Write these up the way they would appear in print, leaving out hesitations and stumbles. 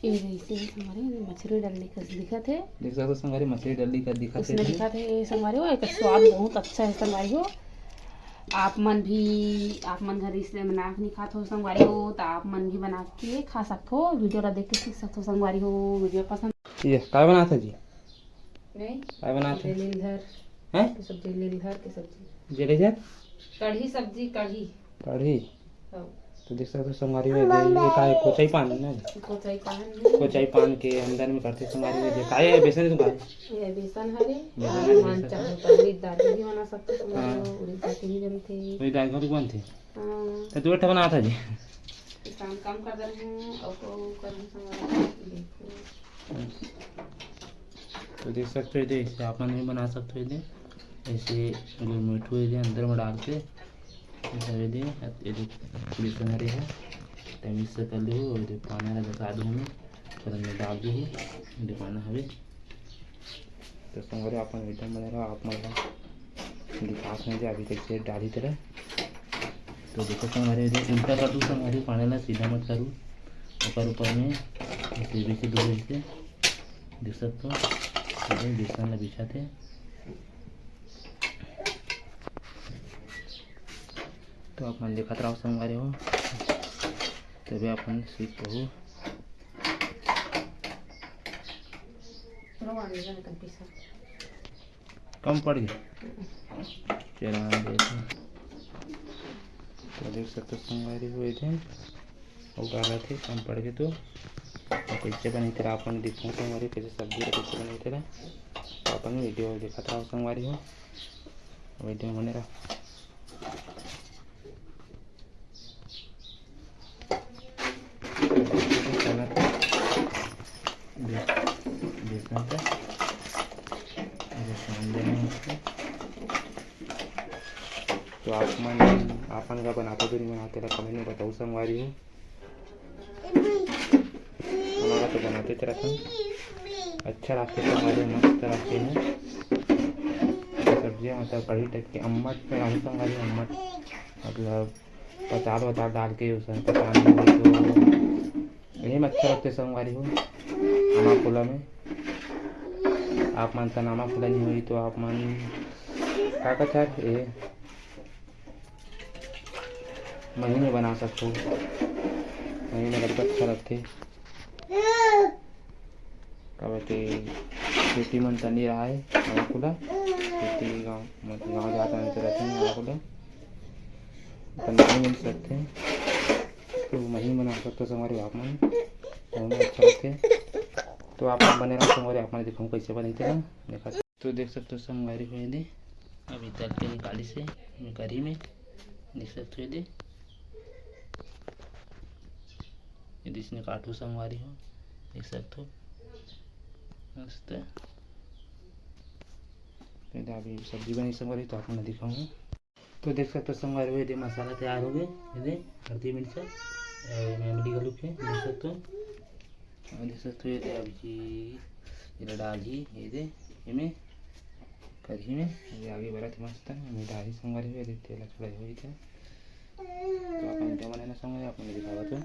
ये ऐसे ही संगवारी मछली डलने का दिखा थे। देख सकते संगवारी मछली डलने का दिखा थे। उसने दिखा थे संगवारी हो एक स्वाद बहुत अच्छा है संगवारी हो। आप मन घर इसलिए बना के नहीं खाते हो संगवारी हो तो आप मन भी बना के खा सकते हो। वीडियो ला देख के सीख सकते हो संगवारी हो। वीडियो पसंद ये काय बना था जी? नहीं काय बना था? लीलधर हैं? की सब्जी, लीलधर की सब्जी, जेलेजर कढ़ी सब्जी, कढ़ी कढ़ी। हाँ। तो देख सकते संगवारी में ये काय कोचाई पान है ना, कोचाई पान के अंदर में करते संगवारी में ये काय है बेसन तो काय ये बेसन हरे और मान चाहो तो उड़द दाल की भी बना सकते हो हाँ। उड़द दाल की भी बनती वही दाल को बनते। हाँ। तो तू बना था जी? काम कम कर रहे हैं और को कर रहे हैं देखो। तो देख सकते हो इसे आप मन भी बना सकते हो। ऐसे गुड़ मीठू ये अंदर में डाल के बेसन हरे है तो मिक्स कर लो और पानी लगा दूँ मैं फिर मैं डाल दी है पाना हवे। तो संगवारी आप आइटम बने रहा आप मतलब दिखा दे अभी तक से डाली तरह। तो देखो संगवारी उल्टा कर दूँ संगवारी पानी ला सीधा मत करूँ ऊपर में ऐसे बेचे दो ऐसे देख सकते हो बेसन ला बिछाते। तो आप मन देखत रहो संगवारी हो तभी अपन सीख पाओ। कम पड़ गया चला देखो। तो देख सकते संगवारी हुए थे और डाला थे कम पड़ गए। तो कैसे बनी थे अपन दिखाऊँ संगवारी कैसे सब्जी कैसे बनी थे तो अपन वीडियो देखत रहो संगवारी हो वीडियो बने रहा। तो आपन का बनाते तो नहीं बनाते रहा कमेंट में बताओ संगवारी हो। हमारा तो बनाते तेरा संग अच्छा रखते संगवारी मस्त रखते हैं सब्जियाँ मतलब कढ़ी टाइप के अम्मट में हम संगवारी अम्मट मतलब पचाल वचाल डाल के उसमें पकाने में तो यही में अच्छा रखते संगवारी हो। नमक फुला में आप मन नमक फुला नहीं हुई तो आप मन का कहता है ये महीने बना सकते हो। महीने का अच्छा लगते कहते खेती मन तनी रहा है नमक फुला खेती गाँव जाता नहीं तो रहते हैं नमक फुला तो नहीं मिल सकते तो महीने बना सकते संगवारी आप मन अच्छा लगते। तो आप बने रहो संगवारी आप मैंने दिखाऊँ कैसे बने थे ना देखा। तो देख सकते हो संगवारी हुए दे अभी तल के निकाली से कढ़ी में देख सकते हो दे यदि इसने काटू संगवारी हो देख सकते हो मस्त। तो अभी सब्जी बनी संगवारी तो आपको दिखाऊंगा। तो देख सकते हो संगवारी हुए दे मसाला तैयार हो गए ये हल्दी मिर्चा मेमली गलू के देख सकते हो देख सकते हो ये अभी ये डाल ही ये दे इमें कढ़ी में ये आगे बढ़ा थे मस्त मैं डाली संगवारी हुए दे तेल थोड़ा हुई थे तो अपन क्या बनाना संगवारी आपने दिखावा। तो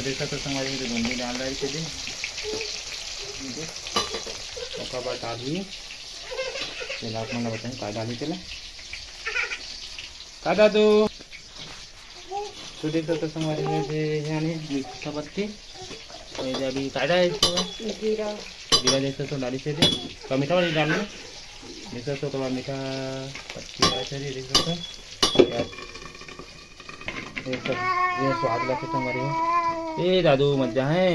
देख सकते संगवारी में भिंडी डाल रही थे दे ओका बाद डाली तेल आप मन बताएं का डाली तेल का दादू। तो देख सकते संगवारी में से यानी मिक्स का पत्ती ये अभी काटा है इसको जीरा जीरा देख सकते हो डाली से दे तो मीठा वाली डालना देख सकते हो तो मीठा पत्ती डाल से देख सकते हो ये स्वाद लगते संगवारी में। ए दादू मजा है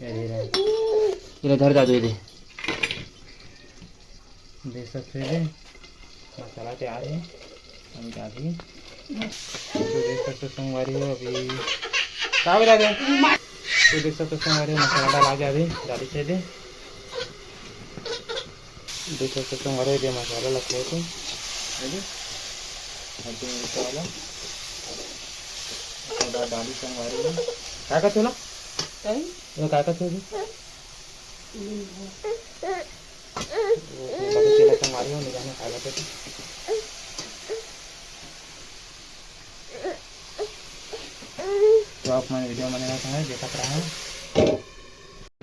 ये धर दादू ये देख सकते हैं मसाला तैयार है अभी डाली। तो देख सकते संगवारी हो अभी क्या बता दे। तो देख सकते संगवारी मसाला डाल आ गया अभी डाली से दे देख सकते संगवारी दे मसाला लगते थे हल्दी मिर्च वाला डाली संगवारी में क्या कहते हो ना क्या कहते हो संगवारी हो निकालने क्या कहते थे। तो आप मैंने वीडियो बनाया था देखत रहा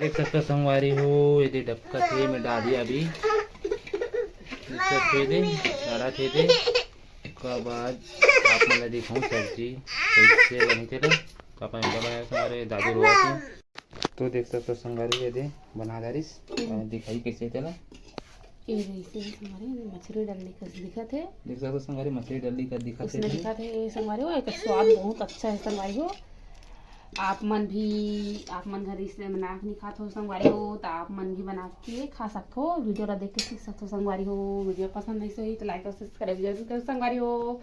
देख सकते हो संगवारी हो ये डबका थे मैं डाली अभी देख सकते हो डाला थे उसके बाद आप मैंने दिखाऊँ सब्जी कैसे बनी थे तो आप वीडियो बनाया था हमारे दादू रुआ थे तो देख सकते हो संगवारी ये बना दारिस दिखाई कैसे थे ना ये ऐसे ही संगवारी मछली डलने का दिखा थे देख सकते हो संगवारी मछली डली का दिखा उसने दिखा थे संगवारी हो एक स्वाद बहुत अच्छा है संगवारी हो आप मन घर इसलिए बना के नहीं खाते हो संगवारी हो तो आप मन भी बना के खा सकते हो वीडियो ला देख के सीख सकते हो संगवारी हो वीडियो पसंद नहीं सही तो लाइक और सब्सक्राइब जरूर करो संगवारी हो